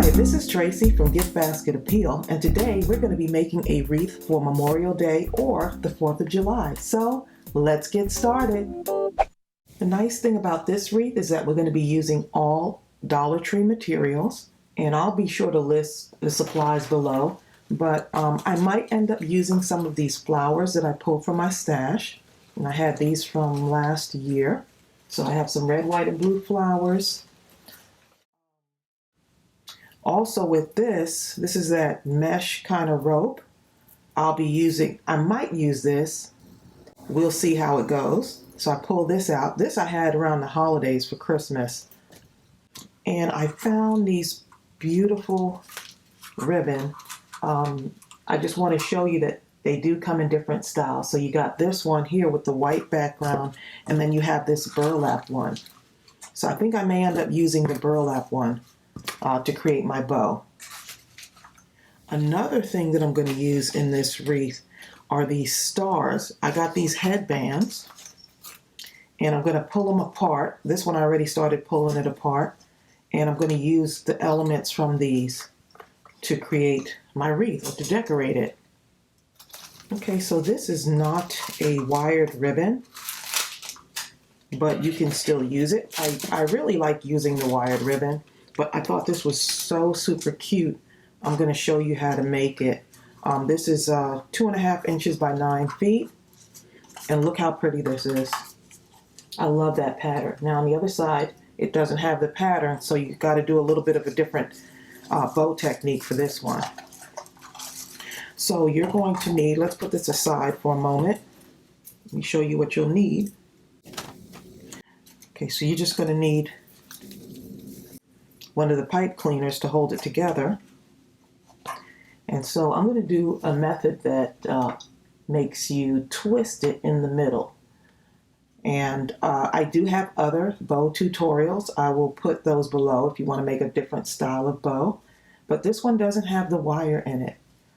Hi, this is Tracey from GiftBasketAppeal, and today we're going to be making a wreath for Memorial Day or the 4th of July. So let's get started. The nice thing about this wreath is that we're going to be using all Dollar Tree materials, and I'll be sure to list the supplies below, but I might end up using some of these flowers that I pulled from my stash, and I had these from last year. So I have some red, white, and blue flowers. Also with this is that mesh kind of rope. I might use this. We'll see how it goes. So I pull this out. This I had around the holidays for Christmas. And I found these beautiful ribbon. I just want to show you that they do come in different styles. So you got this one here with the white background, and then you have this burlap one. So I think I may end up using the burlap one to create my bow. Another thing that I'm going to use in this wreath are these stars. I got these headbands, and I'm going to pull them apart. This one I already started pulling it apart, and I'm going to use the elements from these to create my wreath, or to decorate it. Okay, so this is not a wired ribbon, but you can still use it. I really like using the wired ribbon, but I thought this was so super cute. I'm going to show you how to make it. This is 2.5 inches by 9 feet, and look how pretty this is. I love that pattern. Now on the other side, it doesn't have the pattern, so you got to do a little bit of a different bow technique for this one. So you're going to need, let's put this aside for a moment. Let me show you what you'll need. Okay, so you're just going to need one of the pipe cleaners to hold it together. And so I'm going to do a method that makes you twist it in the middle. And I do have other bow tutorials. I will put those below if you want to make a different style of bow. But this one doesn't have the wire in it.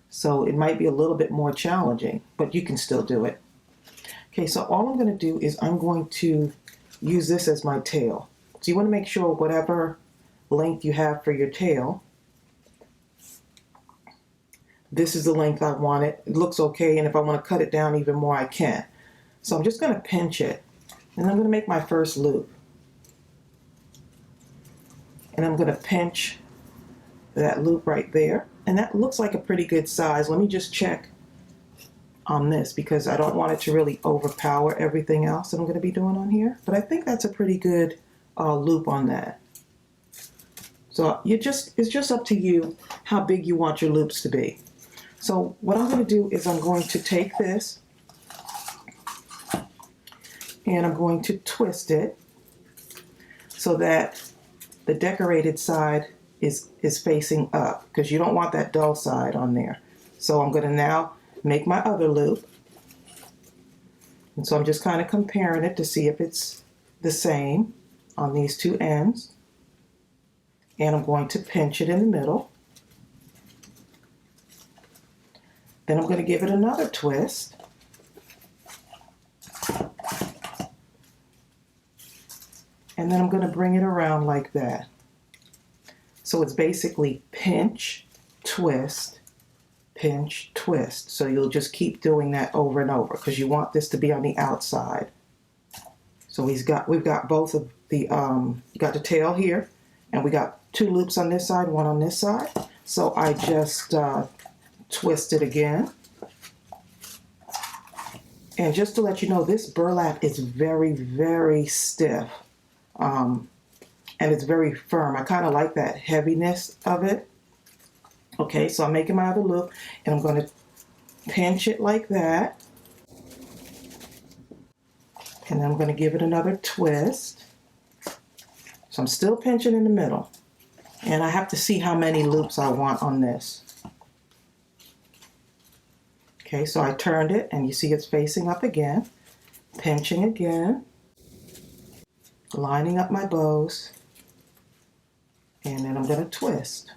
So it might be a little bit more challenging, but you can still do it. Okay, so all I'm going to do is I'm going to use this as my tail. So you want to make sure whatever length you have for your tail, this is the length I want it. It looks okay, and if I want to cut it down even more, I can. So I'm just going to pinch it, and I'm going to make my first loop. And I'm going to pinch that loop right there. And that looks like a pretty good size. Let me just check on this because I don't want it to really overpower everything else that I'm going to be doing on here. But I think that's a pretty good loop on that. So it's just up to you how big you want your loops to be. So what I'm going to do is I'm going to take this and I'm going to twist it so that the decorated side is facing up, because you don't want that dull side on there. So I'm going to now make my other loop. And so I'm just kind of comparing it to see if it's the same on these two ends. And I'm going to pinch it in the middle. Then I'm going to give it another twist. And then I'm going to bring it around like that. So it's basically pinch, twist, pinch, twist. So you'll just keep doing that over and over because you want this to be on the outside. So we've got both of the, you got the tail here, and we got 2 loops on this side, 1 on this side. So I just twist it again. And just to let you know, this burlap is very, very stiff. And it's very firm. I kind of like that heaviness of it. Okay, so I'm making my other loop, and I'm going to pinch it like that. And then I'm going to give it another twist. So I'm still pinching in the middle. And I have to see how many loops I want on this. Okay, so I turned it, and you see it's facing up again. Pinching again. Lining up my bows. And then I'm going to twist.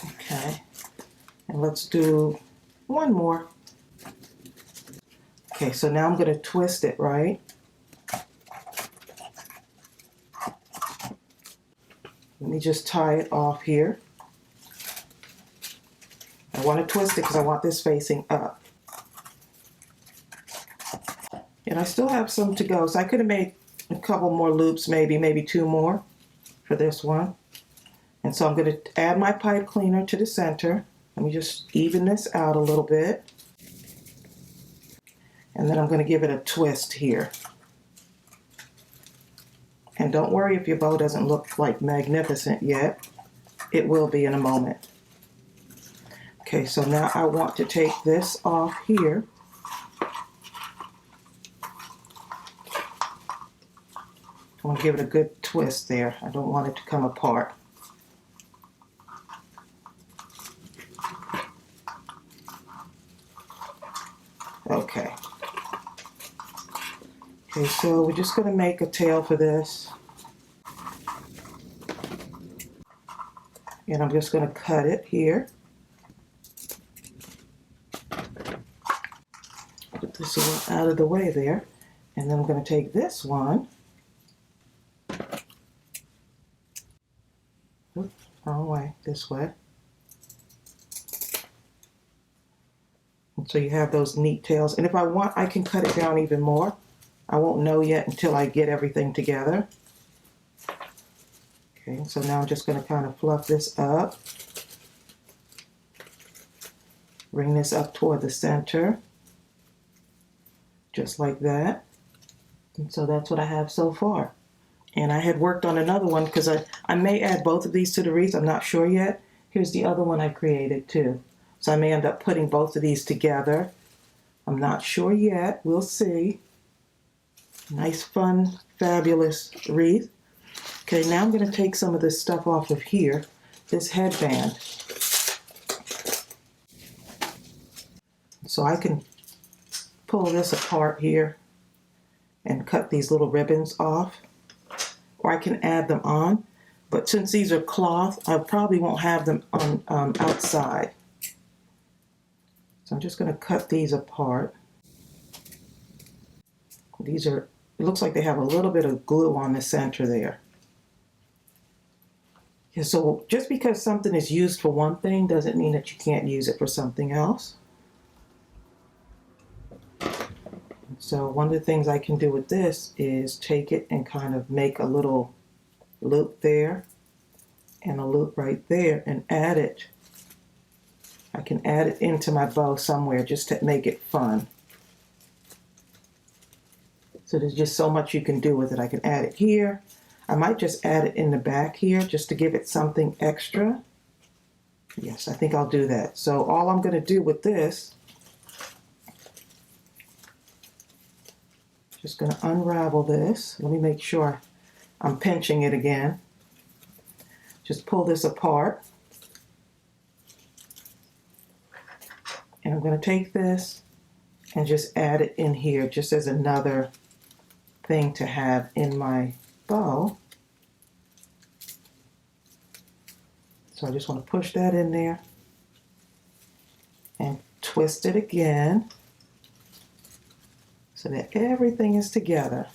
Okay, and let's do one more. Okay, so now I'm going to twist it, right? Let me just tie it off here. I want to twist it because I want this facing up. And I still have some to go, so I could have made a couple more loops, maybe 2 more for this one. And so I'm going to add my pipe cleaner to the center. Let me just even this out a little bit. And then I'm going to give it a twist here. And don't worry if your bow doesn't look like magnificent yet. It will be in a moment. Okay, so now I want to take this off here. I want to give it a good twist there. I don't want it to come apart. Okay. Okay, so we're just going to make a tail for this. And I'm just going to cut it here. Put this one out of the way there. And then I'm going to take this one. Oops, wrong way, this way. And so you have those neat tails. And if I want, I can cut it down even more. I won't know yet until I get everything together. Okay, so now I'm just going to kind of fluff this up. Bring this up toward the center. Just like that. And so that's what I have so far. And I had worked on another one because I may add both of these to the wreath. I'm not sure yet. Here's the other one I created too. So I may end up putting both of these together. I'm not sure yet. We'll see. Nice, fun, fabulous wreath. Okay, now I'm going to take some of this stuff off of here, this headband. So I can pull this apart here and cut these little ribbons off. Or I can add them on. But since these are cloth, I probably won't have them on outside. So I'm just going to cut these apart. These are, it looks like they have a little bit of glue on the center there. Yeah, so just because something is used for one thing doesn't mean that you can't use it for something else. So one of the things I can do with this is take it and kind of make a little loop there and a loop right there and add it. I can add it into my bow somewhere just to make it fun. So there's just so much you can do with it. I can add it here. I might just add it in the back here just to give it something extra. Yes, I think I'll do that. So all I'm going to do with this, just going to unravel this. Let me make sure I'm pinching it again. Just pull this apart. And I'm going to take this and just add it in here just as another thing to have in my bow. So I just want to push that in there and twist it again so that everything is together.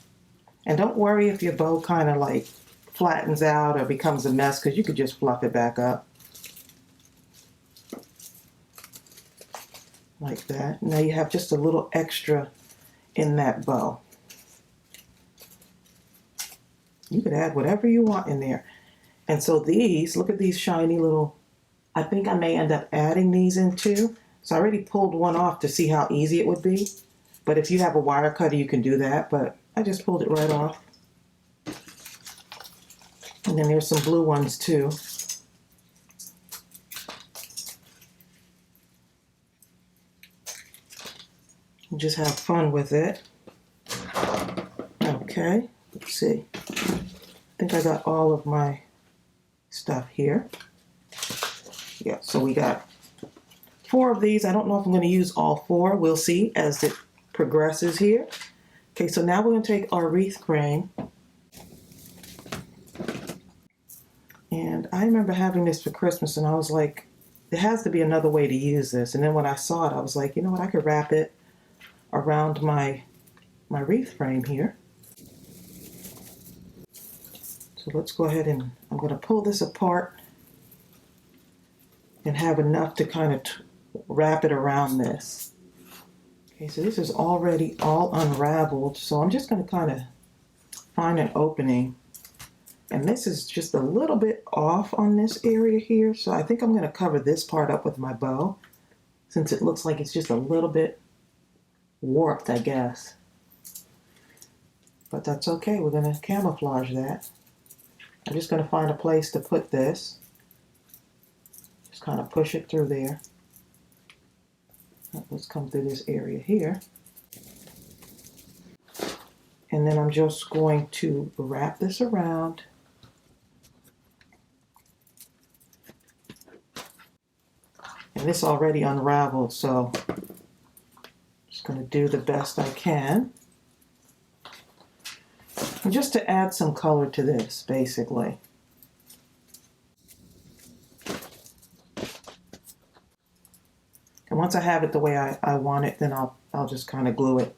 And don't worry if your bow kind of like flattens out or becomes a mess, because you could just fluff it back up. Like that. Now you have just a little extra in that bow. You could add whatever you want in there. And so these, look at these shiny little, I think I may end up adding these in too. So I already pulled one off to see how easy it would be. But if you have a wire cutter, you can do that. But I just pulled it right off. And then there's some blue ones too. Just have fun with it. Okay, let's see. I think I got all of my stuff here. Yeah, so we got 4 of these. I don't know if I'm going to use all 4. We'll see as it progresses here. Okay, so now we're going to take our wreath frame. And I remember having this for Christmas, and I was like, there has to be another way to use this. And then when I saw it, I was like, you know what, I could wrap it around my wreath frame here. So So let's go ahead and I'm going to pull this apart and have enough to kind of wrap it around this. Okay, so this is already all unraveled, so I'm just going to kind of find an opening. And this is just a little bit off on this area here, so I think I'm going to cover this part up with my bow, since it looks like it's just a little bit warped, I guess. But that's okay, we're going to camouflage that. I'm just going to find a place to put this. Just kind of push it through there. Let's come through this area here. And then I'm just going to wrap this around. And this already unraveled, so I'm just going to do the best I can. And just to add some color to this, basically. And once I have it the way I want it, then I'll just kind of glue it.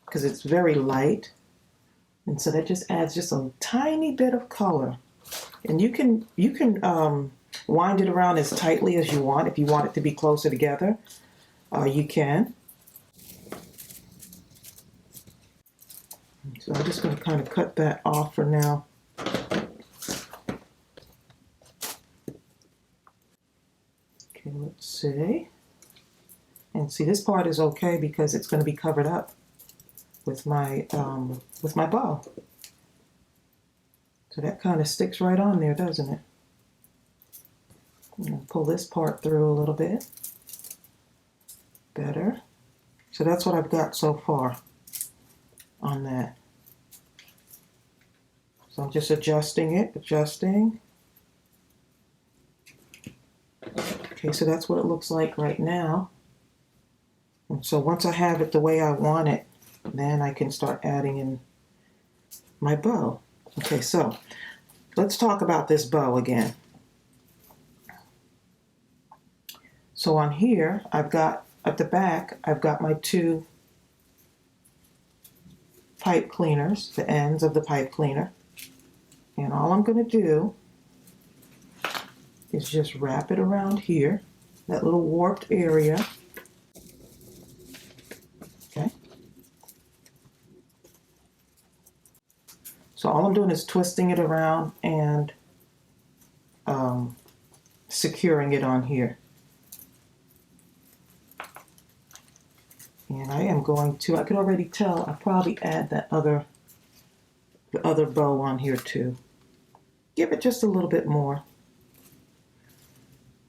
Because it's very light. And so that just adds just a tiny bit of color. And you can wind it around as tightly as you want. If you want it to be closer together, you can. So I'm just going to kind of cut that off for now. Okay, let's see. And see, this part is okay because it's going to be covered up with my bow. So that kind of sticks right on there, doesn't it? I'm going to pull this part through a little bit. Better. So that's what I've got so far on that. So I'm just adjusting it, adjusting. Okay, so that's what it looks like right now. And so once I have it the way I want it, then I can start adding in my bow. Okay, so let's talk about this bow again. So on here, I've got, at the back, I've got my two pipe cleaners, the ends of the pipe cleaner. And all I'm going to do is just wrap it around here, that little warped area. Okay. So all I'm doing is twisting it around and securing it on here. And I am going to, I can already tell, I'll probably add the other bow on here too. Give it just a little bit more.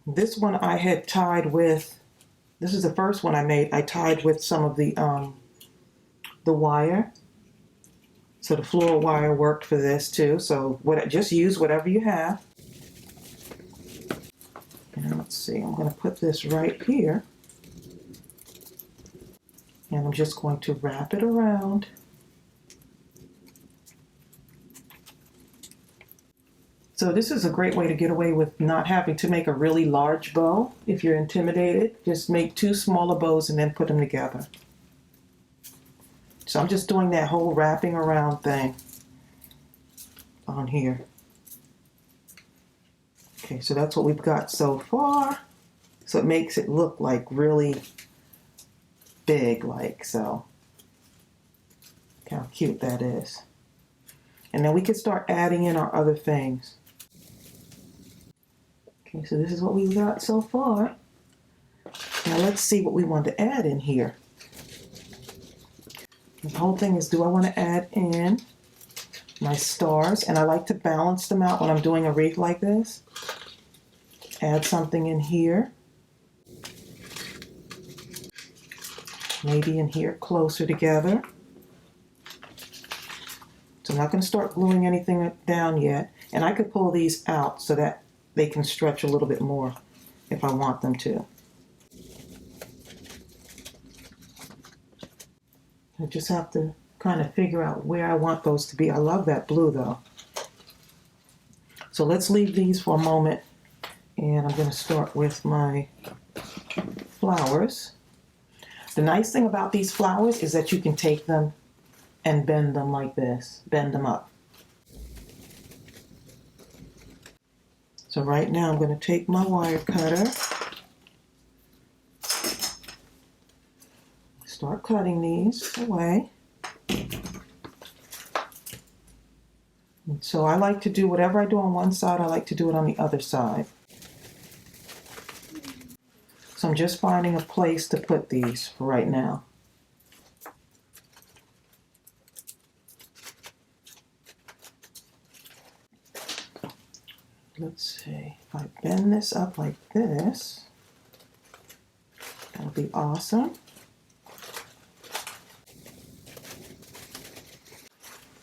This one I had tied with, this is the first one I made, I tied with some of the wire. So the floral wire worked for this too. So just use whatever you have. And let's see, I'm going to put this right here. And I'm just going to wrap it around. So this is a great way to get away with not having to make a really large bow. If you're intimidated, just make two smaller bows and then put them together. So I'm just doing that whole wrapping around thing on here. Okay, so that's what we've got so far. So it makes it look like really big, like so. Look how cute that is. And then we can start adding in our other things. Okay, so this is what we've got so far. Now let's see what we want to add in here. The whole thing is, do I want to add in my stars? And I like to balance them out when I'm doing a wreath like this. Add something in here. Maybe in here, closer together. So I'm not going to start gluing anything down yet. And I could pull these out so that they can stretch a little bit more if I want them to. I just have to kind of figure out where I want those to be. I love that blue though. So let's leave these for a moment. And I'm going to start with my flowers. The nice thing about these flowers is that you can take them and bend them like this. Bend them up. So right now I'm going to take my wire cutter, start cutting these away. And so I like to do whatever I do on one side, I like to do it on the other side. So I'm just finding a place to put these for right now. Let's see, if I bend this up like this, that'll be awesome.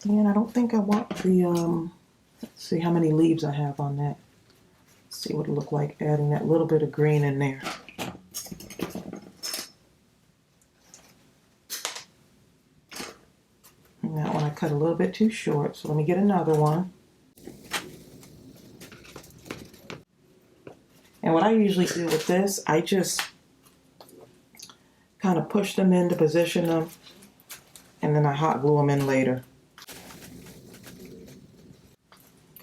And I don't think I want the, let's see how many leaves I have on that. Let's see what it'll look like adding that little bit of green in there. And that one I cut a little bit too short, so let me get another one. And what I usually do with this, I just kind of push them in to position them, and then I hot glue them in later.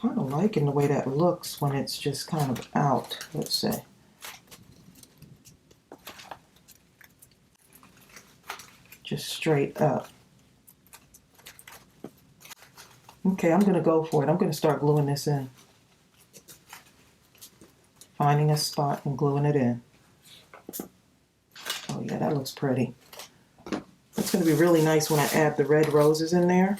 Kind of liking the way that looks when it's just kind of out, let's say. Just straight up. Okay, I'm going to go for it. I'm going to start gluing this in. Finding a spot and gluing it in. Oh yeah, that looks pretty. It's going to be really nice when I add the red roses in there.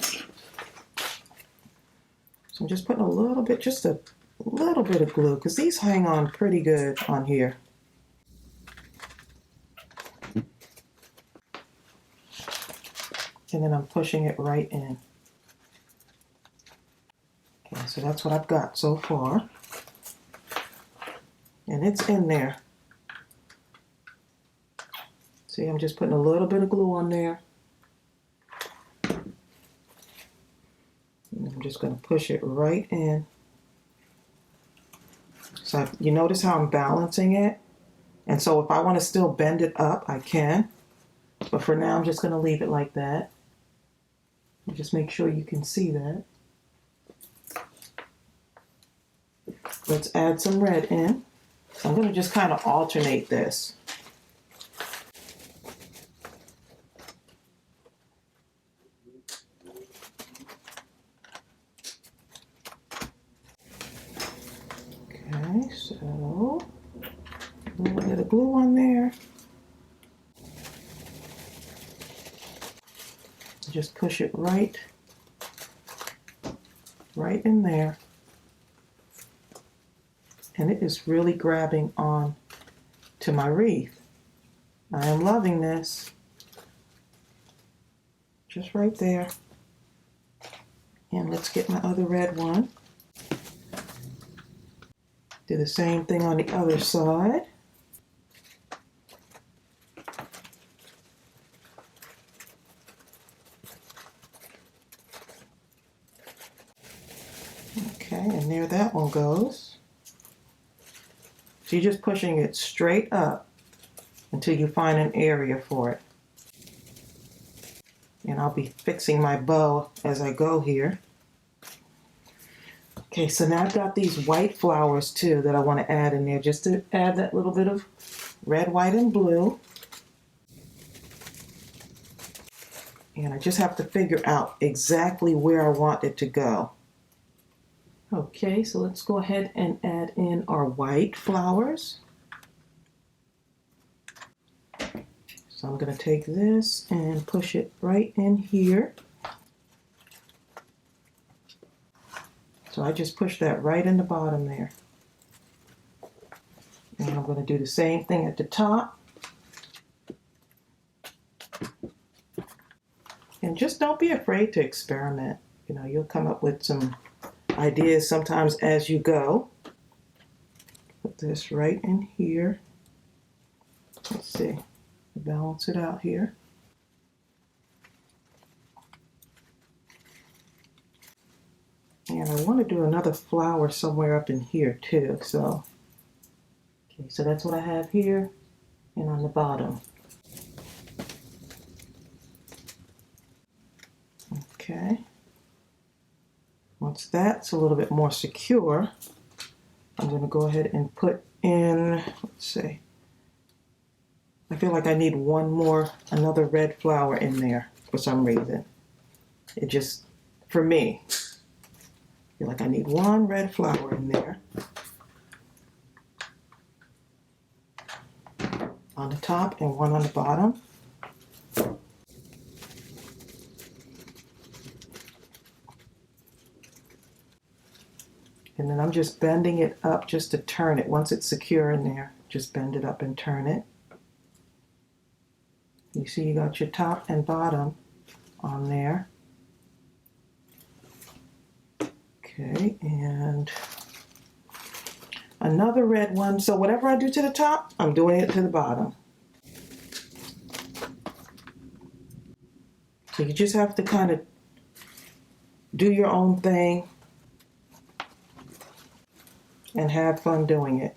So I'm just putting a little bit, just a little bit of glue, because these hang on pretty good on here. And then I'm pushing it right in. Okay, so that's what I've got so far. And it's in there. See, I'm just putting a little bit of glue on there. And I'm just going to push it right in. So you notice how I'm balancing it? And so if I want to still bend it up, I can. But for now, I'm just going to leave it like that. And just make sure you can see that. Let's add some red in. So I'm going to just kind of alternate this. Okay, so a little bit of glue on there. Just push it right in there. And it is really grabbing on to my wreath. I am loving this. Just right there. And let's get my other red one. Do the same thing on the other side. Okay, and there that one goes. So you're just pushing it straight up until you find an area for it. And I'll be fixing my bow as I go here. Okay, so now I've got these white flowers too that I want to add in there, just to add that little bit of red, white, and blue. And I just have to figure out exactly where I want it to go. Okay, so let's go ahead and add in our white flowers. So I'm going to take this and push it right in here. So I just pushed that right in the bottom there. And I'm going to do the same thing at the top. And just don't be afraid to experiment. You know, you'll come up with some ideas sometimes as you go. Put this right in here. Let's see, balance it out here. And I want to do another flower somewhere up in here too. So, okay, so that's what I have here and on the bottom. Okay. Once that's a little bit more secure, I'm going to go ahead and put in, let's see, I feel like I need another red flower in there for some reason. It just, for me, I feel like I need one red flower in there. On the top and one on the bottom. And then I'm just bending it up just to turn it. Once it's secure in there, just bend it up and turn it. You see you got your top and bottom on there. Okay, and another red one. So whatever I do to the top, I'm doing it to the bottom. So you just have to kind of do your own thing and have fun doing it.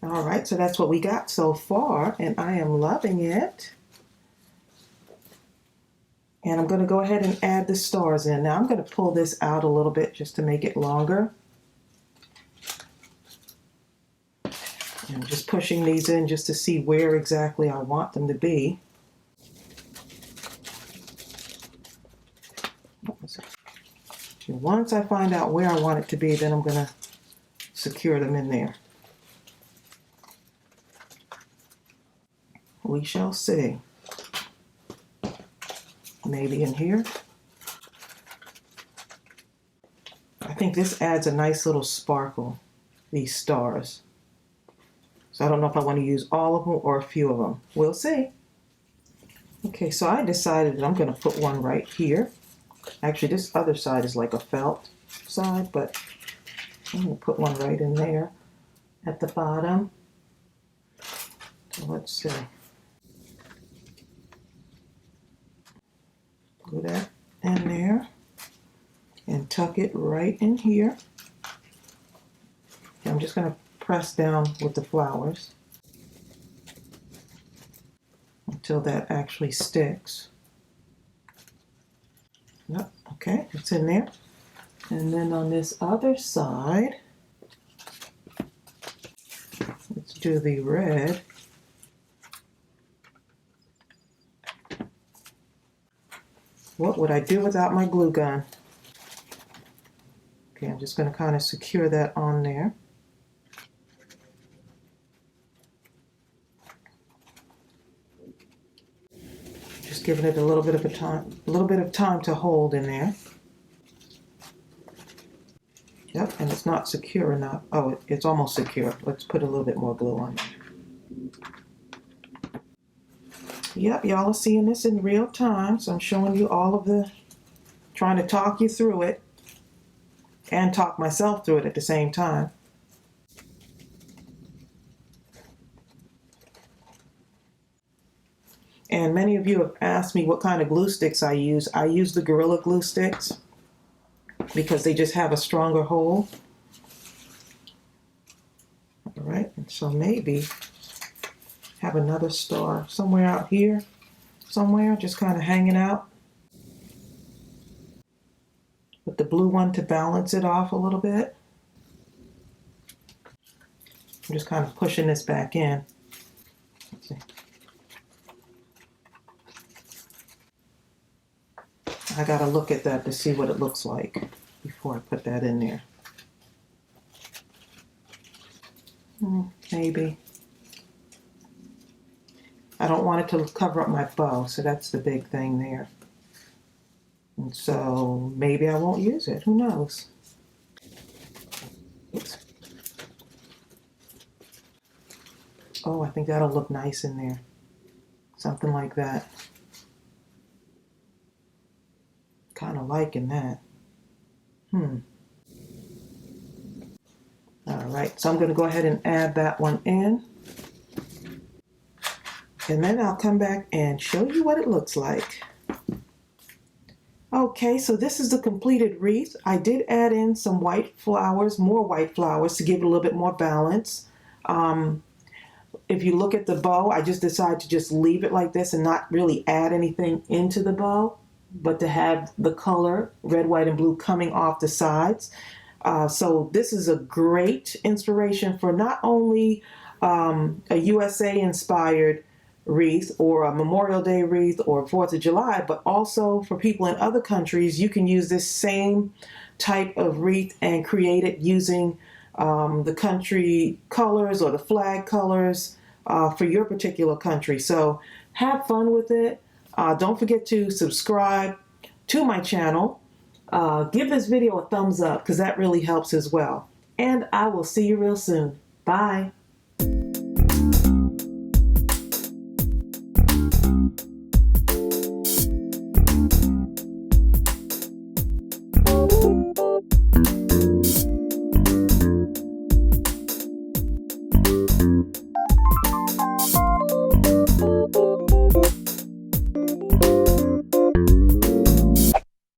All right, so that's what we got so far, and I am loving it. And I'm going to go ahead and add the stars in. Now I'm going to pull this out a little bit just to make it longer. And I'm just pushing these in just to see where exactly I want them to be. And once I find out where I want it to be, then I'm going to secure them in there. We shall see. Maybe in here. I think this adds a nice little sparkle, these stars. So I don't know if I want to use all of them or a few of them. We'll see. Okay, so I decided that I'm going to put one right here. Actually, this other side is like a felt side, but I'm going to put one right in there at the bottom. So let's see. Glue that in there and tuck it right in here. And I'm just going to press down with the flowers until that actually sticks. Yep, okay, it's in there. And then on this other side, let's do the red. What would I do without my glue gun? Okay, I'm just going to kind of secure that on there. Just giving it a little bit of time to hold in there. Yep, and it's not secure enough. Oh, it's almost secure. Let's put a little bit more glue on it. Yep, y'all are seeing this in real time, so I'm showing you all of trying to talk you through it and talk myself through it at the same time. And many of you have asked me what kind of glue sticks I use. I use the Gorilla Glue sticks because they just have a stronger hold. All right, and so maybe have another star somewhere out here, somewhere, just kind of hanging out. With the blue one to balance it off a little bit. I'm just kind of pushing this back in. Let's see. I gotta look at that to see what it looks like before I put that in there. Maybe. I don't want it to cover up my bow, so that's the big thing there. And so maybe I won't use it. Who knows? Oops. Oh, I think that'll look nice in there. Something like that. Kind of liking that. All right, so I'm going to go ahead and add that one in. And then I'll come back and show you what it looks like. Okay, so this is the completed wreath. I did add in some white flowers, more white flowers to give it a little bit more balance. If you look at the bow, I just decided to just leave it like this and not really add anything into the bow. but to have the color red, white, and blue coming off the sides. So this is a great inspiration for not only a USA inspired wreath or a Memorial Day wreath or 4th of July, but also for people in other countries. You can use this same type of wreath and create it using the country colors or the flag colors for your particular country. So have fun with it. Don't forget to subscribe to my channel. Give this video a thumbs up because that really helps as well. And I will see you real soon. Bye.